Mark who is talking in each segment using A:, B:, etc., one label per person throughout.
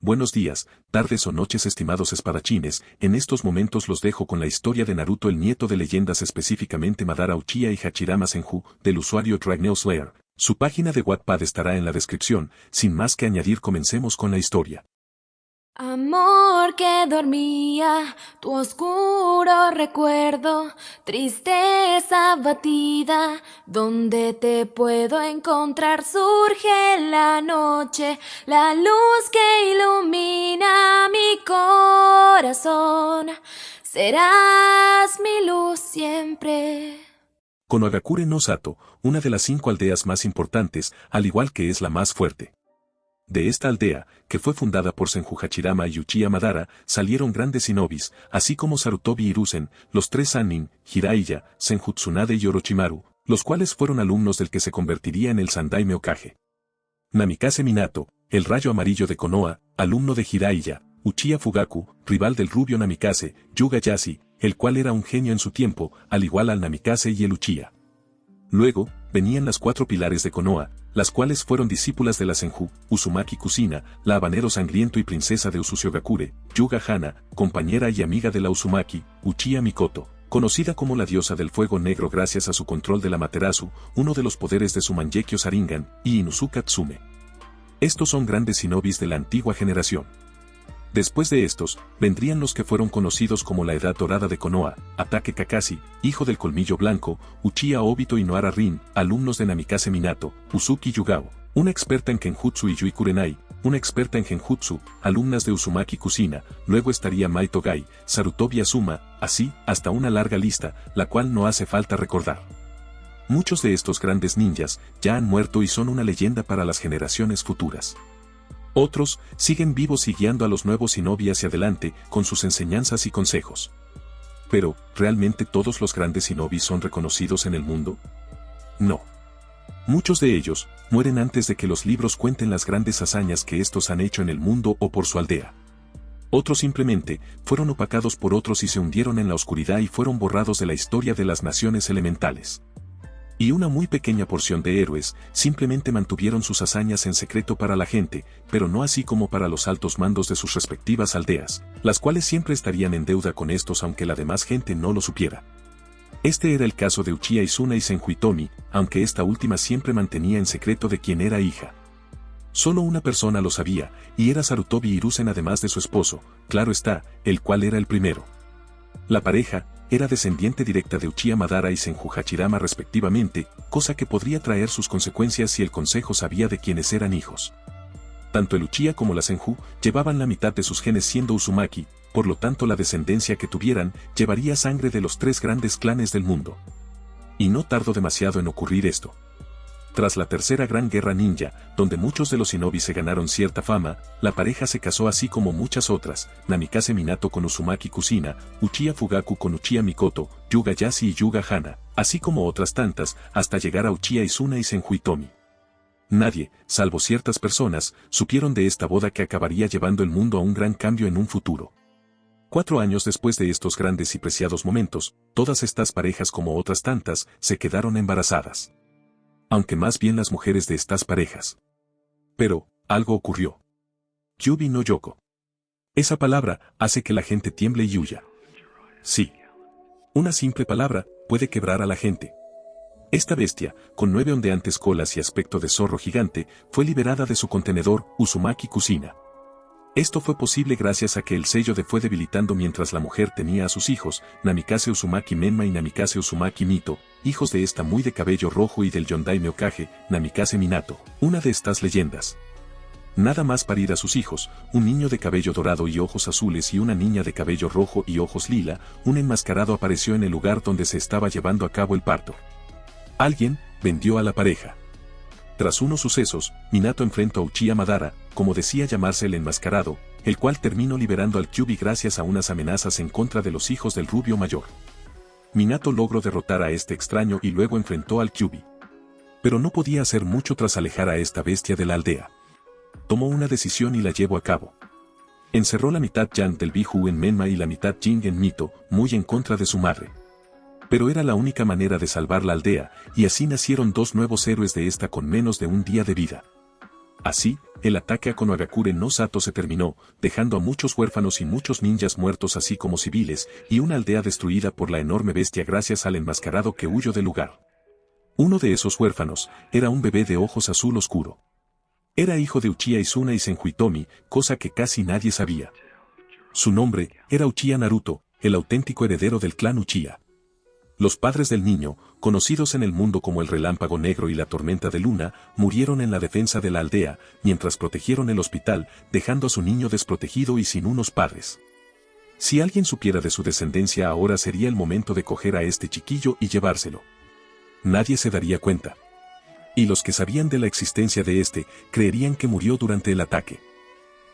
A: Buenos días, tardes o noches estimados espadachines, en estos momentos los dejo con la historia de Naruto el nieto de leyendas específicamente Madara Uchiha y Hashirama Senju, del usuario Dragneo Su página de Wattpad estará en la descripción, sin más que añadir comencemos con la historia.
B: Amor que dormía, tu oscuro recuerdo, tristeza batida, donde te puedo encontrar surge la noche, la luz que ilumina mi corazón, serás mi luz siempre.
A: Konohagakure no Sato, una de las 5 aldeas más importantes, al igual que es la más fuerte. De esta aldea, que fue fundada por Senju Hashirama y Uchiha Madara, salieron grandes shinobis, así como Sarutobi Hiruzen, los 3 Sannin, Jiraiya, Senju Tsunade y Orochimaru, los cuales fueron alumnos del que se convertiría en el Sandaime Hokage. Namikaze Minato, el rayo amarillo de Konoha, alumno de Jiraiya, Uchiha Fugaku, rival del rubio Namikaze, Yuga Yasi, el cual era un genio en su tiempo, al igual al Namikaze y el Uchiha. Luego, venían las 4 pilares de Konoha, las cuales fueron discípulas de la Senju, Uzumaki Kusina, la habanero sangriento y princesa de Usushigakure, Yuga Hana, compañera y amiga de la Uzumaki, Uchiha Mikoto, conocida como la diosa del fuego negro gracias a su control de la Materazu, uno de los poderes de su Mangekyo Sharingan, y Inuzuka Tsume. Estos son grandes shinobis de la antigua generación. Después de estos, vendrían los que fueron conocidos como la Edad Dorada de Konoha, Ataque Kakashi, hijo del Colmillo Blanco, Uchiha Obito y Nohara Rin, alumnos de Namikaze Minato, Uzuki Yugao, una experta en Kenjutsu y Yui Kurenai, una experta en Genjutsu, alumnas de Uzumaki Kusina, luego estaría Mai Togai, Sarutobi Azuma, así, hasta una larga lista, la cual no hace falta recordar. Muchos de estos grandes ninjas, ya han muerto y son una leyenda para las generaciones futuras. Otros, siguen vivos y guiando a los nuevos shinobi hacia adelante, con sus enseñanzas y consejos. Pero, ¿realmente todos los grandes shinobi son reconocidos en el mundo? No. Muchos de ellos, mueren antes de que los libros cuenten las grandes hazañas que estos han hecho en el mundo o por su aldea. Otros simplemente, fueron opacados por otros y se hundieron en la oscuridad y fueron borrados de la historia de las naciones elementales. Y una muy pequeña porción de héroes, simplemente mantuvieron sus hazañas en secreto para la gente, pero no así como para los altos mandos de sus respectivas aldeas, las cuales siempre estarían en deuda con estos aunque la demás gente no lo supiera. Este era el caso de Uchiha Izuna y Senju Hitomi, aunque esta última siempre mantenía en secreto de quién era hija. Solo una persona lo sabía, y era Sarutobi Hiruzen además de su esposo, claro está, el cual era el primero. La pareja, era descendiente directa de Uchiha Madara y Senju Hashirama respectivamente, cosa que podría traer sus consecuencias si el consejo sabía de quienes eran hijos. Tanto el Uchiha como la Senju llevaban la mitad de sus genes siendo Uzumaki, por lo tanto la descendencia que tuvieran llevaría sangre de los 3 grandes clanes del mundo. Y no tardó demasiado en ocurrir esto. Tras la tercera gran guerra ninja, donde muchos de los shinobi se ganaron cierta fama, la pareja se casó así como muchas otras, Namikaze Minato con Uzumaki Kusina, Uchiha Fugaku con Uchiha Mikoto, Yuga Yasi y Yuga Hana, así como otras tantas, hasta llegar a Uchiha Izuna y Senju Hitomi. Nadie, salvo ciertas personas, supieron de esta boda que acabaría llevando el mundo a un gran cambio en un futuro. 4 años después de estos grandes y preciados momentos, todas estas parejas como otras tantas, se quedaron embarazadas. Aunque más bien las mujeres de estas parejas. Pero, algo ocurrió. Kyuubi no Yoko. Esa palabra hace que la gente tiemble y huya. Sí. Una simple palabra puede quebrar a la gente. Esta bestia, con 9 ondeantes colas y aspecto de zorro gigante, fue liberada de su contenedor, Uzumaki Kusina. Esto fue posible gracias a que el sello fue debilitando mientras la mujer tenía a sus hijos, Namikaze Uzumaki Menma y Namikaze Uzumaki Mito, hijos de esta muy de cabello rojo y del Yondaime Hokage, Namikaze Minato, una de estas leyendas. Nada más parir a sus hijos, un niño de cabello dorado y ojos azules y una niña de cabello rojo y ojos lila, un enmascarado apareció en el lugar donde se estaba llevando a cabo el parto. Alguien vendió a la pareja. Tras unos sucesos, Minato enfrentó a Uchiha Madara, como decía llamarse el enmascarado, el cual terminó liberando al Kyuubi gracias a unas amenazas en contra de los hijos del rubio mayor. Minato logró derrotar a este extraño y luego enfrentó al Kyuubi. Pero no podía hacer mucho tras alejar a esta bestia de la aldea. Tomó una decisión y la llevó a cabo. Encerró la mitad Yang del Biju en Menma y la mitad Jing en Mito, muy en contra de su madre. Pero era la única manera de salvar la aldea, y así nacieron 2 nuevos héroes de esta con menos de un día de vida. Así, el ataque a Konohagakure no Sato se terminó, dejando a muchos huérfanos y muchos ninjas muertos así como civiles, y una aldea destruida por la enorme bestia gracias al enmascarado que huyó del lugar. Uno de esos huérfanos, era un bebé de ojos azul oscuro. Era hijo de Uchiha Izuna y Senju Hitomi, cosa que casi nadie sabía. Su nombre, era Uchiha Naruto, el auténtico heredero del clan Uchiha. Los padres del niño, conocidos en el mundo como el Relámpago Negro y la Tormenta de Luna, murieron en la defensa de la aldea, mientras protegieron el hospital, dejando a su niño desprotegido y sin unos padres. Si alguien supiera de su descendencia ahora sería el momento de coger a este chiquillo y llevárselo. Nadie se daría cuenta. Y los que sabían de la existencia de este, creerían que murió durante el ataque.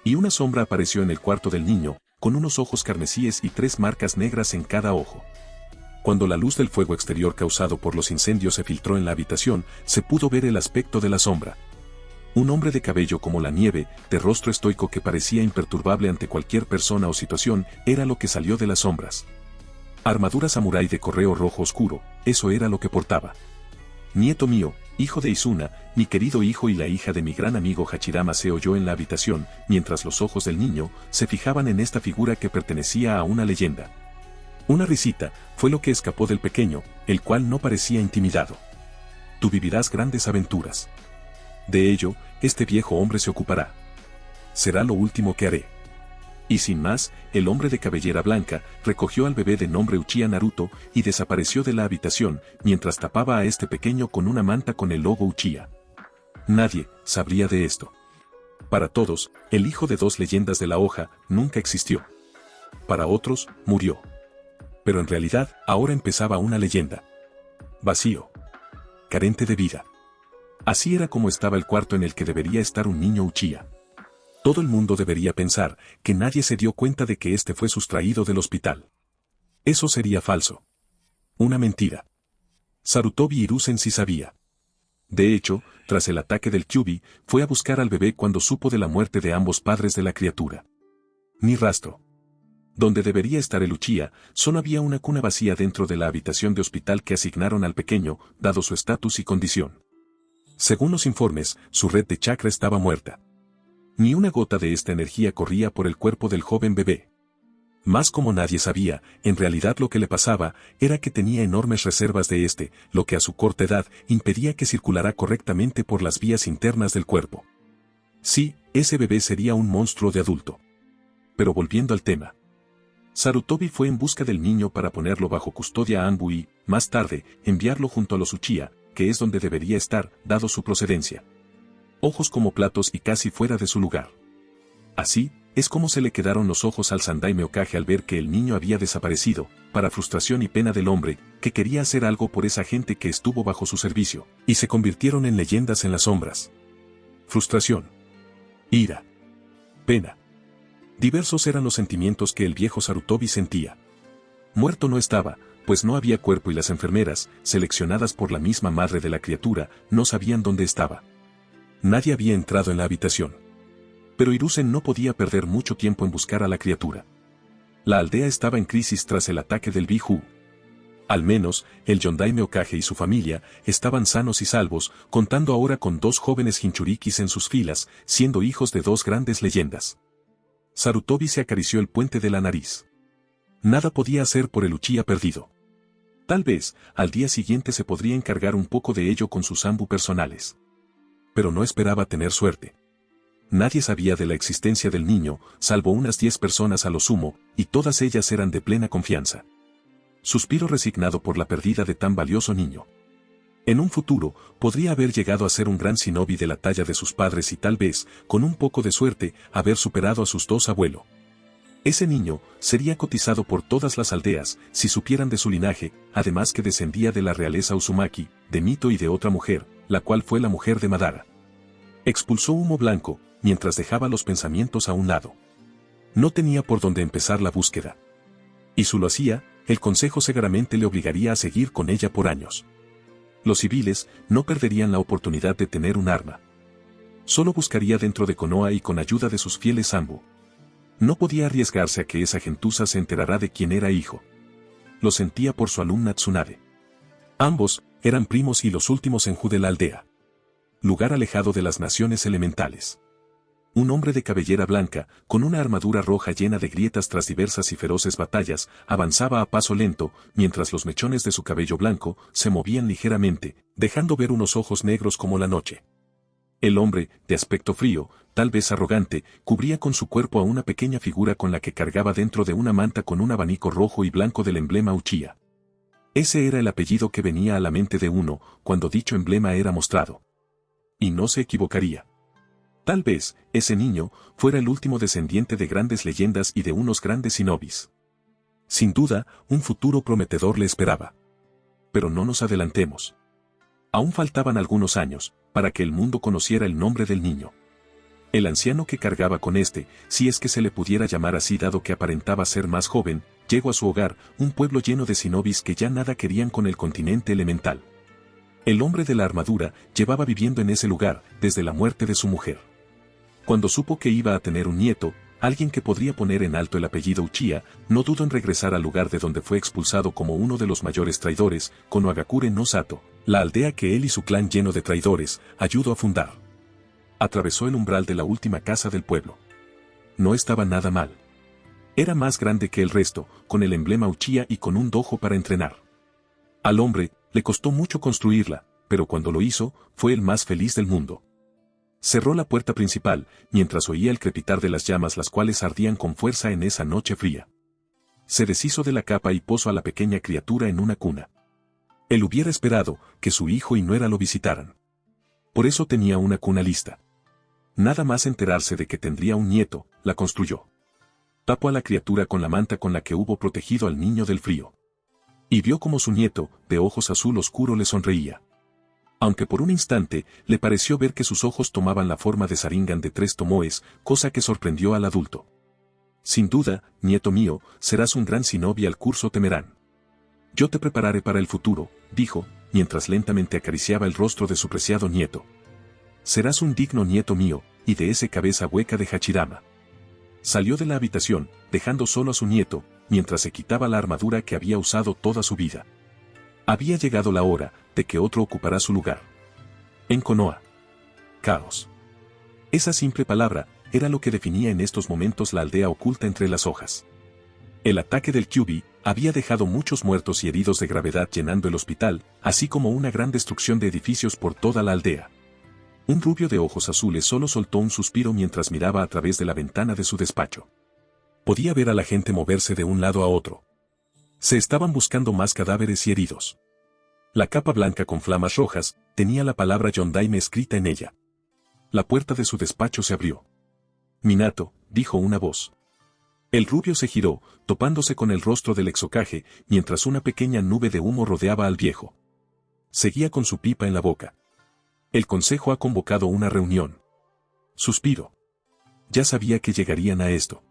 A: Y una sombra apareció en el cuarto del niño, con unos ojos carmesíes y 3 marcas negras en cada ojo. Cuando la luz del fuego exterior causado por los incendios se filtró en la habitación, se pudo ver el aspecto de la sombra. Un hombre de cabello como la nieve, de rostro estoico que parecía imperturbable ante cualquier persona o situación, era lo que salió de las sombras. Armadura samurái de correo rojo oscuro, eso era lo que portaba. Nieto mío, hijo de Izuna, mi querido hijo y la hija de mi gran amigo Hachirama, se oyó en la habitación, mientras los ojos del niño se fijaban en esta figura que pertenecía a una leyenda. Una risita fue lo que escapó del pequeño, el cual no parecía intimidado. Tú vivirás grandes aventuras. De ello, este viejo hombre se ocupará. Será lo último que haré. Y sin más, el hombre de cabellera blanca recogió al bebé de nombre Uchiha Naruto y desapareció de la habitación, mientras tapaba a este pequeño con una manta con el logo Uchiha. Nadie sabría de esto. Para todos, el hijo de 2 leyendas de la hoja nunca existió. Para otros, murió. Pero en realidad, ahora empezaba una leyenda. Vacío. Carente de vida. Así era como estaba el cuarto en el que debería estar un niño Uchiha. Todo el mundo debería pensar que nadie se dio cuenta de que este fue sustraído del hospital. Eso sería falso. Una mentira. Sarutobi Hiruzen sí sabía. De hecho, tras el ataque del Kyuubi, fue a buscar al bebé cuando supo de la muerte de ambos padres de la criatura. Ni rastro. Donde debería estar el Uchiha, solo había una cuna vacía dentro de la habitación de hospital que asignaron al pequeño, dado su estatus y condición. Según los informes, su red de chakra estaba muerta. Ni una gota de esta energía corría por el cuerpo del joven bebé. Más como nadie sabía, en realidad lo que le pasaba, era que tenía enormes reservas de este, lo que a su corta edad impedía que circulara correctamente por las vías internas del cuerpo. Sí, ese bebé sería un monstruo de adulto. Pero volviendo al tema. Sarutobi fue en busca del niño para ponerlo bajo custodia a Anbu y, más tarde, enviarlo junto a los Uchiha, que es donde debería estar, dado su procedencia. Ojos como platos y casi fuera de su lugar. Así, es como se le quedaron los ojos al Sandaime Hokage al ver que el niño había desaparecido, para frustración y pena del hombre, que quería hacer algo por esa gente que estuvo bajo su servicio, y se convirtieron en leyendas en las sombras. Frustración. Ira. Pena. Diversos eran los sentimientos que el viejo Sarutobi sentía. Muerto no estaba, pues no había cuerpo y las enfermeras, seleccionadas por la misma madre de la criatura, no sabían dónde estaba. Nadie había entrado en la habitación. Pero Hiruzen no podía perder mucho tiempo en buscar a la criatura. La aldea estaba en crisis tras el ataque del Biju. Al menos, el Yondaime Hokage y su familia estaban sanos y salvos, contando ahora con 2 jóvenes Jinchurikis en sus filas, siendo hijos de 2 grandes leyendas. Sarutobi se acarició el puente de la nariz. Nada podía hacer por el Uchiha perdido. Tal vez, al día siguiente se podría encargar un poco de ello con sus Anbu personales. Pero no esperaba tener suerte. Nadie sabía de la existencia del niño, salvo unas 10 personas a lo sumo, y todas ellas eran de plena confianza. Suspiro resignado por la pérdida de tan valioso niño. En un futuro, podría haber llegado a ser un gran shinobi de la talla de sus padres y tal vez, con un poco de suerte, haber superado a sus 2 abuelos. Ese niño sería cotizado por todas las aldeas, si supieran de su linaje, además que descendía de la realeza Uzumaki, de Mito y de otra mujer, la cual fue la mujer de Madara. Expulsó humo blanco, mientras dejaba los pensamientos a un lado. No tenía por dónde empezar la búsqueda. Y si lo hacía, el consejo seguramente le obligaría a seguir con ella por años. Los civiles no perderían la oportunidad de tener un arma. Solo buscaría dentro de Konoha y con ayuda de sus fieles Anbu. No podía arriesgarse a que esa gentuza se enterara de quién era hijo. Lo sentía por su alumna Tsunade. Ambos eran primos y los últimos Senju de la aldea. Lugar alejado de las naciones elementales. Un hombre de cabellera blanca, con una armadura roja llena de grietas tras diversas y feroces batallas, avanzaba a paso lento, mientras los mechones de su cabello blanco se movían ligeramente, dejando ver unos ojos negros como la noche. El hombre, de aspecto frío, tal vez arrogante, cubría con su cuerpo a una pequeña figura con la que cargaba dentro de una manta con un abanico rojo y blanco del emblema Uchiha. Ese era el apellido que venía a la mente de uno, cuando dicho emblema era mostrado. Y no se equivocaría. Tal vez, ese niño, fuera el último descendiente de grandes leyendas y de unos grandes shinobis. Sin duda, un futuro prometedor le esperaba. Pero no nos adelantemos. Aún faltaban algunos años, para que el mundo conociera el nombre del niño. El anciano que cargaba con si es que se le pudiera llamar así dado que aparentaba ser más joven, llegó a su hogar, un pueblo lleno de shinobis que ya nada querían con el continente elemental. El hombre de la armadura llevaba viviendo en ese lugar, desde la muerte de su mujer. Cuando supo que iba a tener un nieto, alguien que podría poner en alto el apellido Uchiha, no dudó en regresar al lugar de donde fue expulsado como uno de los mayores traidores, Konohagakure no Sato, la aldea que él y su clan lleno de traidores, ayudó a fundar. Atravesó el umbral de la última casa del pueblo. No estaba nada mal. Era más grande que el resto, con el emblema Uchiha y con un dojo para entrenar. Al hombre, le costó mucho construirla, pero cuando lo hizo, fue el más feliz del mundo. Cerró la puerta principal, mientras oía el crepitar de las llamas las cuales ardían con fuerza en esa noche fría. Se deshizo de la capa y puso a la pequeña criatura en una cuna. Él hubiera esperado que su hijo y nuera lo visitaran. Por eso tenía una cuna lista. Nada más enterarse de que tendría un nieto, la construyó. Tapó a la criatura con la manta con la que hubo protegido al niño del frío. Y vio como su nieto, de ojos azul oscuro, le sonreía. Aunque por un instante, le pareció ver que sus ojos tomaban la forma de Sharingan de 3 tomoes, cosa que sorprendió al adulto. Sin duda, nieto mío, serás un gran shinobi al curso temerán. Yo te prepararé para el futuro, dijo, mientras lentamente acariciaba el rostro de su preciado nieto. Serás un digno nieto mío, y de ese cabeza hueca de Hachirama. Salió de la habitación, dejando solo a su nieto, mientras se quitaba la armadura que había usado toda su vida. Había llegado la hora de que otro ocupara su lugar. En Konoha. Caos. Esa simple palabra era lo que definía en estos momentos la aldea oculta entre las hojas. El ataque del Kyuubi había dejado muchos muertos y heridos de gravedad llenando el hospital, así como una gran destrucción de edificios por toda la aldea. Un rubio de ojos azules solo soltó un suspiro mientras miraba a través de la ventana de su despacho. Podía ver a la gente moverse de un lado a otro. Se estaban buscando más cadáveres y heridos. La capa blanca con flamas rojas tenía la palabra Yondaime escrita en ella. La puerta de su despacho se abrió. Minato, dijo una voz. El rubio se giró, topándose con el rostro del ex Hokage, mientras una pequeña nube de humo rodeaba al viejo. Seguía con su pipa en la boca. El consejo ha convocado una reunión. Suspiro. Ya sabía que llegarían a esto.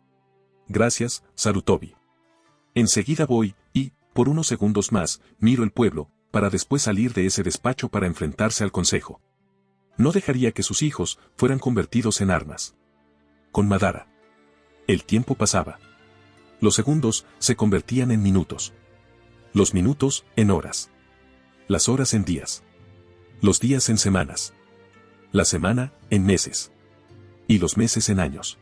A: Gracias, Sarutobi. Enseguida voy, y, por unos segundos más, miro el pueblo, para después salir de ese despacho para enfrentarse al consejo. No dejaría que sus hijos fueran convertidos en armas. Con Madara. El tiempo pasaba. Los segundos se convertían en minutos. Los minutos en horas. Las horas en días. Los días en semanas. La semana en meses. Y los meses en años.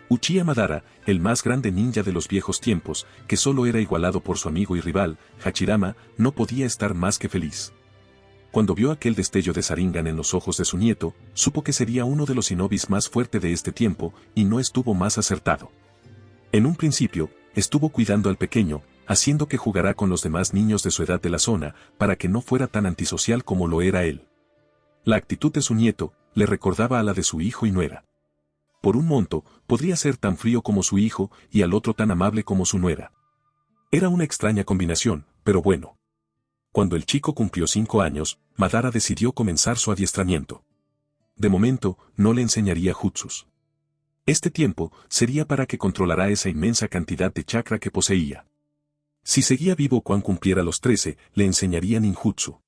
A: Uchiha Madara, el más grande ninja de los viejos tiempos, que solo era igualado por su amigo y rival, Hachirama, no podía estar más que feliz. Cuando vio aquel destello de Sharingan en los ojos de su nieto, supo que sería uno de los shinobis más fuerte de este tiempo, y no estuvo más acertado. En un principio, estuvo cuidando al pequeño, haciendo que jugara con los demás niños de su edad de la zona, para que no fuera tan antisocial como lo era él. La actitud de su nieto, le recordaba a la de su hijo y nuera. Por un monto, podría ser tan frío como su hijo, y al otro tan amable como su nuera. Era una extraña combinación, pero bueno. Cuando el chico cumplió 5 años, Madara decidió comenzar su adiestramiento. De momento, no le enseñaría jutsus. Este tiempo sería para que controlara esa inmensa cantidad de chakra que poseía. Si seguía vivo cuando cumpliera los 13, le enseñaría ninjutsu.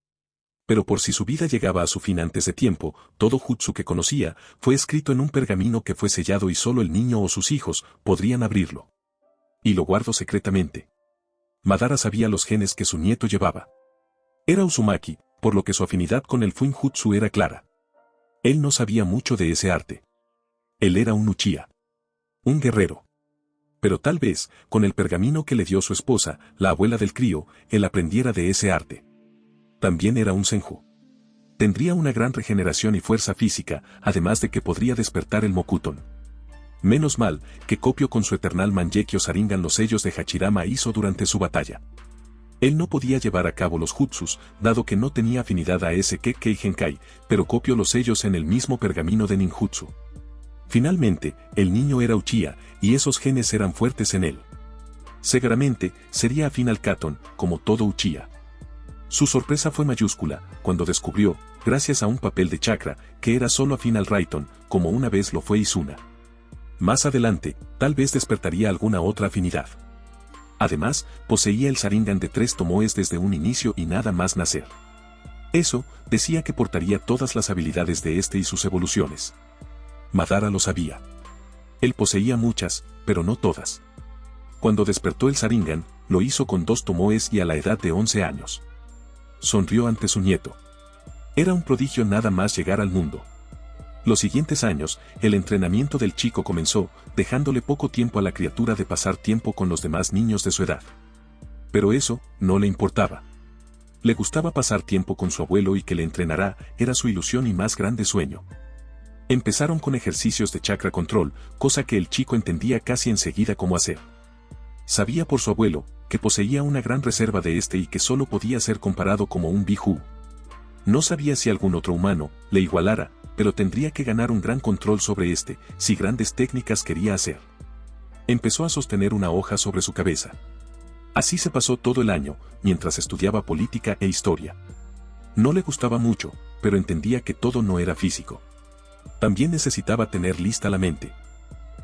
A: Pero por si su vida llegaba a su fin antes de tiempo, todo jutsu que conocía fue escrito en un pergamino que fue sellado y solo el niño o sus hijos podrían abrirlo. Y lo guardó secretamente. Madara sabía los genes que su nieto llevaba. Era Uzumaki, por lo que su afinidad con el Fuinjutsu era clara. Él no sabía mucho de ese arte. Él era un Uchiha. Un guerrero. Pero tal vez, con el pergamino que le dio su esposa, la abuela del crío, él aprendiera de ese arte. También era un Senju. Tendría una gran regeneración y fuerza física, además de que podría despertar el Mokuton. Menos mal, que Kopio con su eternal Mangekyo Sharingan los sellos de Hachirama hizo durante su batalla. Él no podía llevar a cabo los jutsus, dado que no tenía afinidad a ese Kekkei Genkai, pero copió los sellos en el mismo pergamino de ninjutsu. Finalmente, el niño era Uchiha, y esos genes eran fuertes en él. Seguramente, sería afín al Katon, como todo Uchiha. Su sorpresa fue mayúscula, cuando descubrió, gracias a un papel de chakra, que era solo afín al Raton, como una vez lo fue Izuna. Más adelante, tal vez despertaría alguna otra afinidad. Además, poseía el Sharingan de 3 tomoes desde un inicio y nada más nacer. Eso, decía que portaría todas las habilidades de este y sus evoluciones. Madara lo sabía. Él poseía muchas, pero no todas. Cuando despertó el Sharingan, lo hizo con 2 tomoes y a la edad de 11 años. Sonrió ante su nieto. Era un prodigio nada más llegar al mundo. Los siguientes años, el entrenamiento del chico comenzó, dejándole poco tiempo a la criatura de pasar tiempo con los demás niños de su edad. Pero eso, no le importaba. Le gustaba pasar tiempo con su abuelo y que le entrenara, era su ilusión y más grande sueño. Empezaron con ejercicios de chakra control, cosa que el chico entendía casi enseguida cómo hacer. Sabía por su abuelo, que poseía una gran reserva de este y que solo podía ser comparado como un Biju. No sabía si algún otro humano le igualara, pero tendría que ganar un gran control sobre este, si grandes técnicas quería hacer. Empezó a sostener una hoja sobre su cabeza. Así se pasó todo el año, mientras estudiaba política e historia. No le gustaba mucho, pero entendía que todo no era físico. También necesitaba tener lista la mente.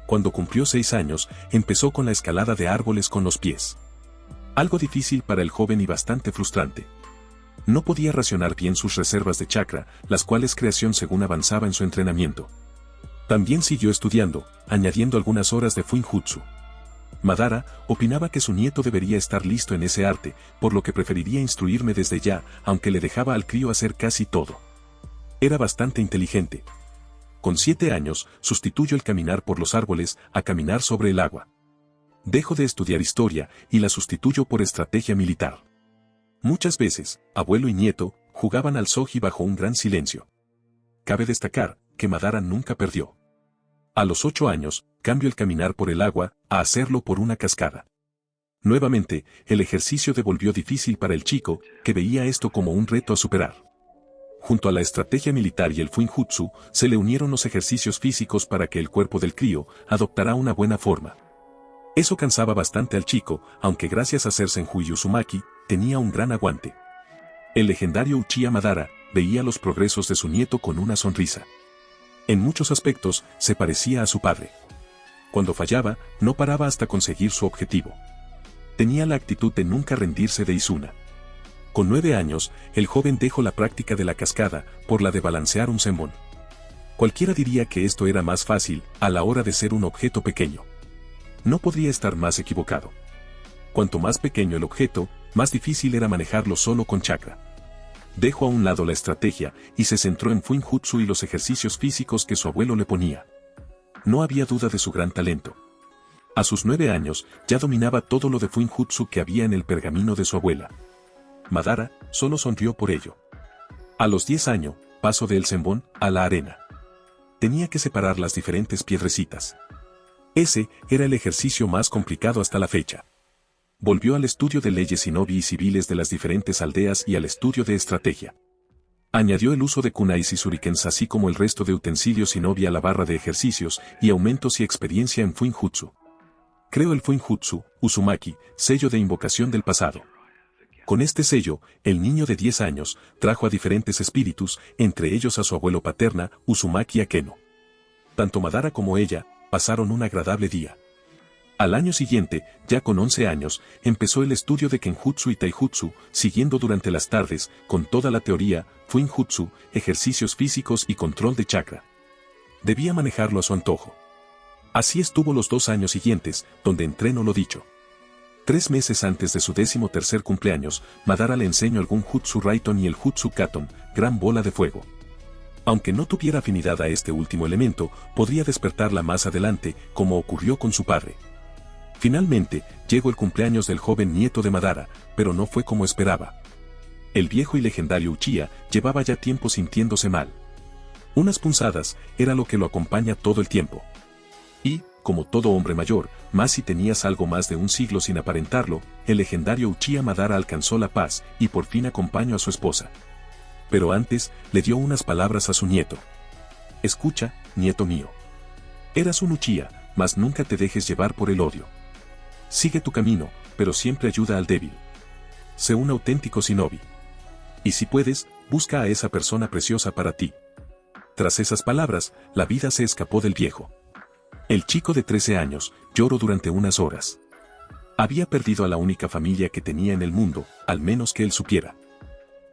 A: Cuando cumplió 6 años, empezó con la escalada de árboles con los pies. Algo difícil para el joven y bastante frustrante. No podía racionar bien sus reservas de chakra, las cuales creación según avanzaba en su entrenamiento. También siguió estudiando, añadiendo algunas horas de Fuinjutsu. Madara opinaba que su nieto debería estar listo en ese arte, por lo que preferiría instruirme desde ya, aunque le dejaba al crío hacer casi todo. Era bastante inteligente. Con 7 años, sustituyó el caminar por los árboles a caminar sobre el agua. Dejo de estudiar historia y la sustituyo por estrategia militar. Muchas veces, abuelo y nieto, jugaban al soji bajo un gran silencio. Cabe destacar, que Madara nunca perdió. A los 8 años, cambió el caminar por el agua, a hacerlo por una cascada. Nuevamente, el ejercicio devolvió difícil para el chico, que veía esto como un reto a superar. Junto a la estrategia militar y el Fuinjutsu, se le unieron los ejercicios físicos para que el cuerpo del crío adoptara una buena forma. Eso cansaba bastante al chico, aunque gracias a ser Senju y Uzumaki, tenía un gran aguante. El legendario Uchiha Madara veía los progresos de su nieto con una sonrisa. En muchos aspectos, se parecía a su padre. Cuando fallaba, no paraba hasta conseguir su objetivo. Tenía la actitud de nunca rendirse de Izuna. Con 9 años, el joven dejó la práctica de la cascada por la de balancear un senbon. Cualquiera diría que esto era más fácil a la hora de ser un objeto pequeño. No podría estar más equivocado. Cuanto más pequeño el objeto, más difícil era manejarlo solo con chakra. Dejó a un lado la estrategia y se centró en Fuinjutsu y los ejercicios físicos que su abuelo le ponía. No había duda de su gran talento. A sus 9 años, ya dominaba todo lo de Fuinjutsu que había en el pergamino de su abuela. Madara solo sonrió por ello. A los 10 años, pasó del senbon a la arena. Tenía que separar las diferentes piedrecitas. Ese era el ejercicio más complicado hasta la fecha. Volvió al estudio de leyes shinobi y civiles de las diferentes aldeas y al estudio de estrategia. Añadió el uso de kunais y shurikens así como el resto de utensilios shinobi a la barra de ejercicios y aumentos y experiencia en Fuinjutsu. Creó el Fuinjutsu, Uzumaki, sello de invocación del pasado. Con este sello, el niño de 10 años trajo a diferentes espíritus, entre ellos a su abuelo paterna, Uzumaki Akeno. Tanto Madara como ella pasaron un agradable día. Al año siguiente, ya con 11 años, empezó el estudio de Kenjutsu y Taijutsu, siguiendo durante las tardes, con toda la teoría, Fuinjutsu, ejercicios físicos y control de chakra. Debía manejarlo a su antojo. Así estuvo los 2 años siguientes, donde entrenó lo dicho. 3 meses antes de su 13º cumpleaños, Madara le enseñó algún Jutsu Raton y el Jutsu Katon, gran bola de fuego. Aunque no tuviera afinidad a este último elemento, podría despertarla más adelante, como ocurrió con su padre. Finalmente, llegó el cumpleaños del joven nieto de Madara, pero no fue como esperaba. El viejo y legendario Uchiha llevaba ya tiempo sintiéndose mal. Unas punzadas era lo que lo acompaña todo el tiempo. Y, como todo hombre mayor, más si tenías algo más de un siglo sin aparentarlo, el legendario Uchiha Madara alcanzó la paz y por fin acompañó a su esposa. Pero antes, le dio unas palabras a su nieto. Escucha, nieto mío. Eras un Uchiha, mas nunca te dejes llevar por el odio. Sigue tu camino, pero siempre ayuda al débil. Sé un auténtico shinobi. Y si puedes, busca a esa persona preciosa para ti. Tras esas palabras, la vida se escapó del viejo. El chico de 13 años lloró durante unas horas. Había perdido a la única familia que tenía en el mundo, al menos que él supiera.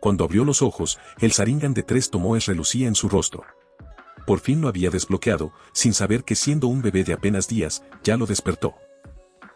A: Cuando abrió los ojos, el Sharingan de 3 tomoes relucía en su rostro. Por fin lo había desbloqueado, sin saber que siendo un bebé de apenas días, ya lo despertó.